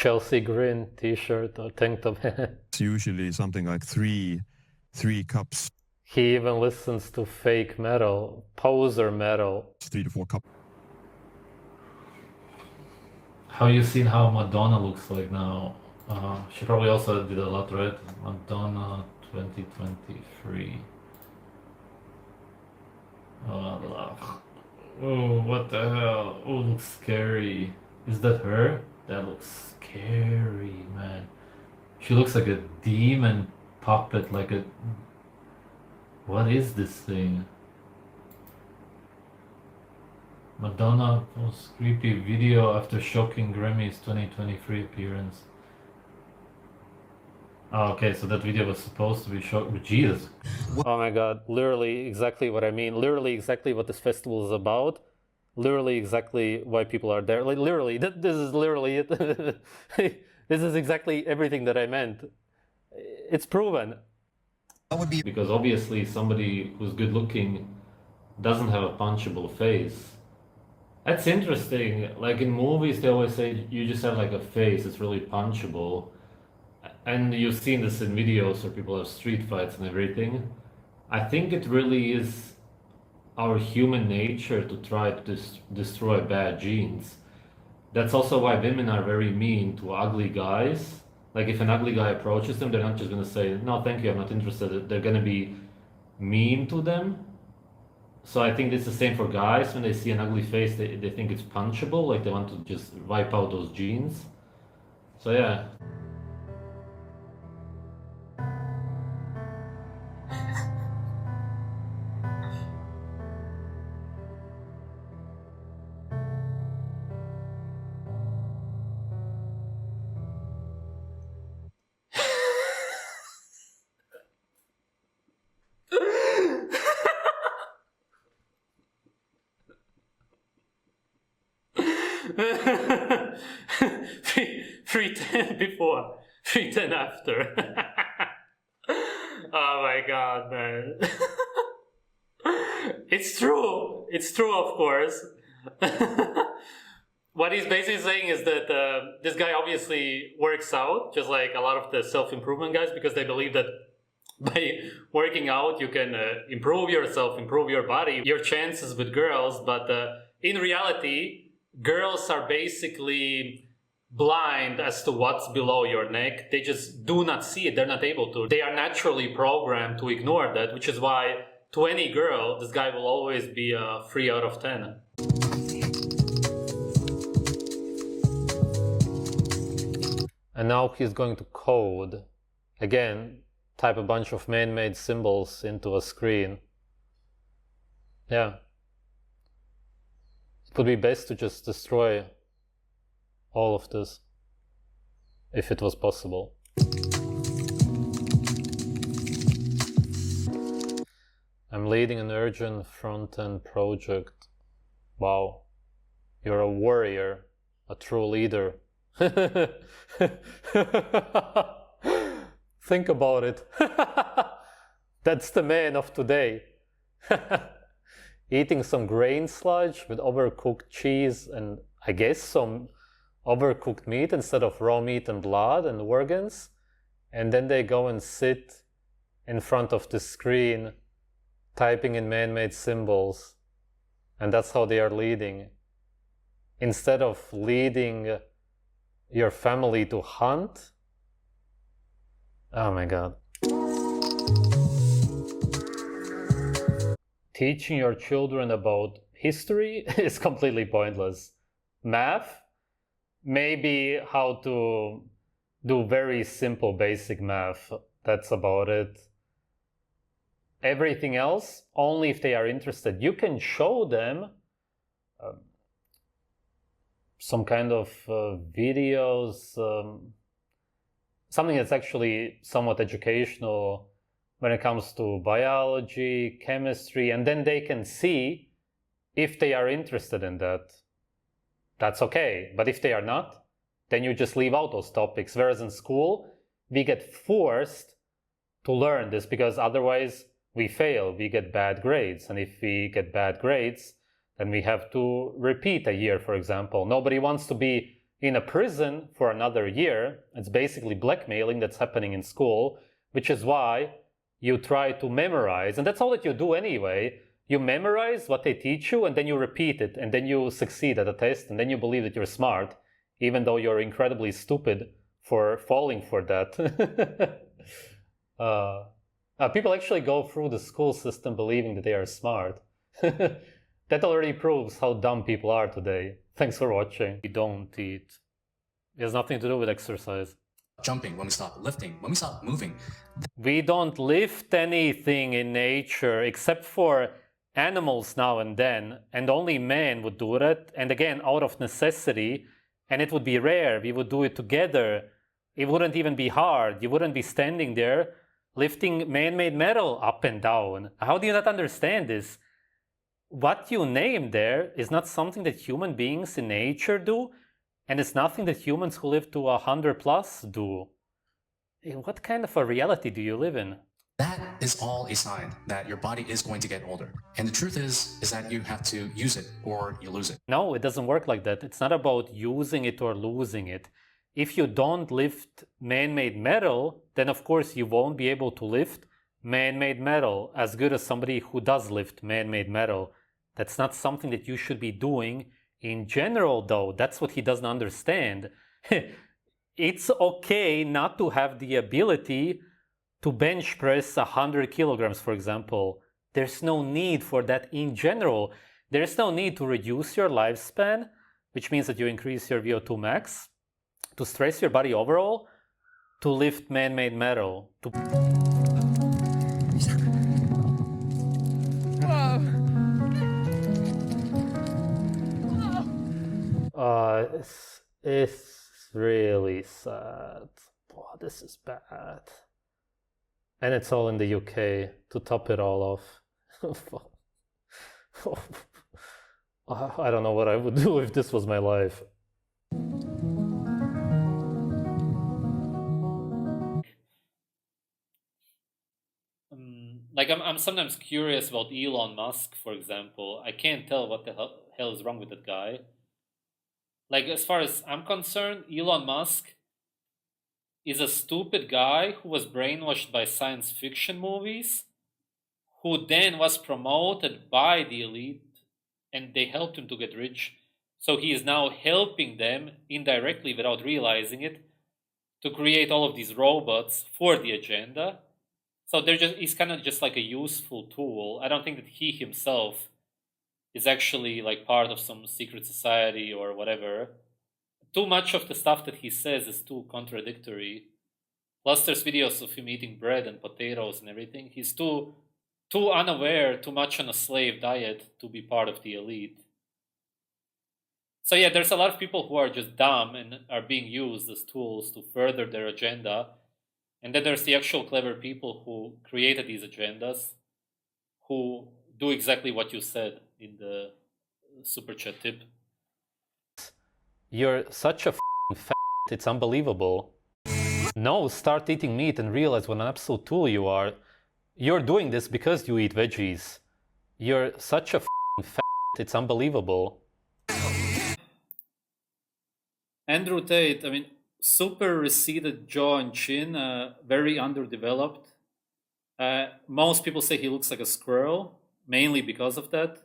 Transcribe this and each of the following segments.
Chelsea Green t-shirt or tank top. It's usually something like three cups. He even listens to fake metal, poser metal. 3 to 4 cups. Have you seen how Madonna looks like now? She probably also did a lot, right? Madonna 2023. Oh, what the hell? Oh, looks scary. Is that her? That looks scary, man. She looks like a demon puppet, like a... What is this thing? Madonna posts creepy video after shocking Grammys 2023 appearance. Oh, okay, so that video was supposed to be shocking. Jesus. Oh my god, literally exactly what I mean. Literally exactly what this festival is about. Literally exactly why people are there. Like literally, this is literally it. This is exactly everything that I meant. It's proven. That would be because obviously somebody who's good looking doesn't have a punchable face. That's interesting. Like in movies, they always say you just have like a face. It's really punchable. And you've seen this in videos where people have street fights and everything. I think it really is our human nature to try to destroy bad genes. That's also why women are very mean to ugly guys. Like if an ugly guy approaches them, they're not just going to say, no, thank you, I'm not interested. They're going to be mean to them. So I think it's the same for guys. When they see an ugly face, they think it's punchable. Like they want to just wipe out those genes. So yeah. Three ten before, 3:10 after. Oh my god, man. It's true. It's true, of course. What he's basically saying is that this guy obviously works out, just like a lot of the self-improvement guys, because they believe that by working out you can improve yourself, improve your body, your chances with girls. But in reality, girls are basically blind as to what's below your neck. They just do not see it. They're not able to. They are naturally programmed to ignore that, which is why to any girl, this guy will always be a 3 out of 10. And now he's going to code. Again, type a bunch of man-made symbols into a screen. Yeah. It would be best to just destroy all of this, if it was possible. I'm leading an urgent front-end project. Wow. You're a warrior, a true leader. Think about it. That's the man of today. Eating some grain sludge with overcooked cheese and I guess some overcooked meat instead of raw meat and blood and organs, and then they go and sit in front of the screen typing in man-made symbols, and that's how they are leading. Instead of leading your family to hunt. Oh my god. Teaching your children about history is completely pointless. Math? Maybe how to do very simple basic math. That's about it. Everything else, only if they are interested. You can show them some kind of videos, something that's actually somewhat educational when it comes to biology, chemistry, and then they can see if they are interested in that. That's okay. But if they are not, then you just leave out those topics. Whereas in school, we get forced to learn this because otherwise we fail, we get bad grades. And if we get bad grades, then we have to repeat a year, for example. Nobody wants to be in a prison for another year. It's basically blackmailing that's happening in school, which is why you try to memorize. And that's all that you do anyway. You memorize what they teach you, and then you repeat it, and then you succeed at a test, and then you believe that you're smart, even though you're incredibly stupid for falling for that. People actually go through the school system believing that they are smart. That already proves how dumb people are today. Thanks for watching. We don't eat. It has nothing to do with exercise. Jumping, when we stop lifting, when we stop moving. We don't lift anything in nature except for animals now and then, and only man would do that, and again out of necessity, and it would be rare. We would do it together. It wouldn't even be hard. You wouldn't be standing there lifting man-made metal up and down. How do you not understand this? What you name there is not something that human beings in nature do, and it's nothing that humans who live to 100+ do. What kind of a reality do you live in? That is all a sign that your body is going to get older. And the truth is that you have to use it or you lose it. No, it doesn't work like that. It's not about using it or losing it. If you don't lift man-made metal, then of course you won't be able to lift man-made metal as good as somebody who does lift man-made metal. That's not something that you should be doing in general, though. That's what he doesn't understand. It's okay not to have the ability to bench press 100 kilograms, for example. There's no need for that in general. There's no need to reduce your lifespan, which means that you increase your VO2 max, to stress your body overall, to lift man-made metal. It's really sad. Oh, this is bad. And it's all in the UK to top it all off. I don't know what I would do if this was my life. Like I'm sometimes curious about Elon Musk, for example. I can't tell what the hell is wrong with that guy. Like, as far as I'm concerned, Elon Musk is a stupid guy who was brainwashed by science fiction movies, who then was promoted by the elite, and they helped him to get rich. So he is now helping them indirectly, without realizing it, to create all of these robots for the agenda. So he's kind of just like a useful tool. I don't think that he himself is actually like part of some secret society or whatever. Too much of the stuff that he says is too contradictory. Plus there's videos of him eating bread and potatoes and everything. He's too unaware, too much on a slave diet to be part of the elite. So yeah, there's a lot of people who are just dumb and are being used as tools to further their agenda. And then there's the actual clever people who created these agendas, who do exactly what you said in the super chat tip. You're such a fat, it's unbelievable. No, start eating meat and realize what an absolute tool you are. You're doing this because you eat veggies. You're such a fat, it's unbelievable. Andrew Tate, I mean, super receded jaw and chin, very underdeveloped. Most people say he looks like a squirrel, mainly because of that.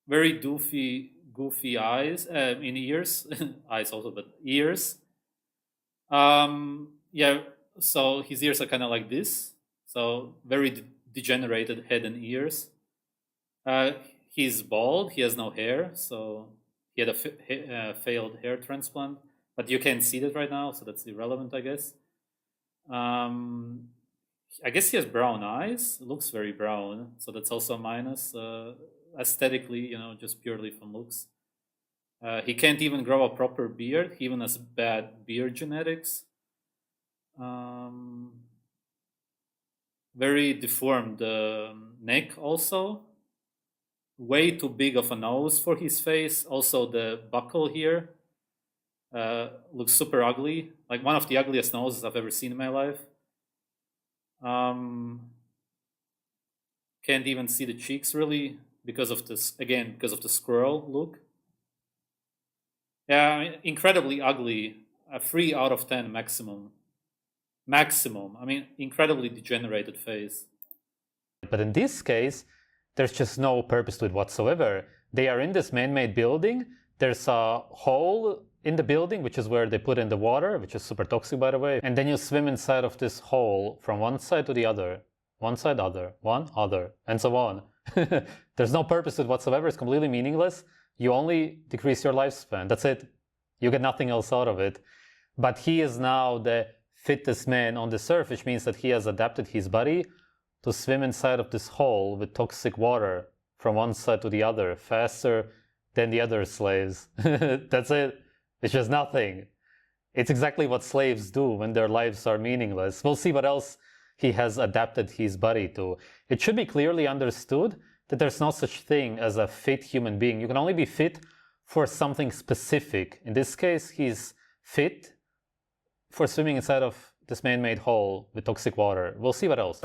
Very goofy eyes, in ears, eyes also, but ears. Yeah, so his ears are kind of like this. So very degenerated head and ears. He's bald, he has no hair, so he had a failed hair transplant, but you can't see that right now, so that's irrelevant, I guess. I guess he has brown eyes. It looks very brown, so that's also a minus. Aesthetically, you know, just purely from looks. He can't even grow a proper beard. He even has bad beard genetics. Very deformed neck also. Way too big of a nose for his face. Also the buckle here looks super ugly. Like one of the ugliest noses I've ever seen in my life. Can't even see the cheeks really because of this, again, because of the squirrel look. Yeah, I mean, incredibly ugly. A 3 out of 10 maximum. Maximum. I mean, incredibly degenerated face. But in this case, there's just no purpose to it whatsoever. They are in this man-made building. There's a hole in the building, which is where they put in the water, which is super toxic, by the way. And then you swim inside of this hole from one side to the other. One side, other. One, other. And so on. There's no purpose to it whatsoever. It's completely meaningless. You only decrease your lifespan. That's it. You get nothing else out of it. But he is now the fittest man on this earth, which means that he has adapted his body to swim inside of this hole with toxic water from one side to the other faster than the other slaves. That's it. It's just nothing. It's exactly what slaves do when their lives are meaningless. We'll see what else he has adapted his body to. It should be clearly understood that there's no such thing as a fit human being. You can only be fit for something specific. In this case, he's fit for swimming inside of this man-made hole with toxic water. We'll see what else.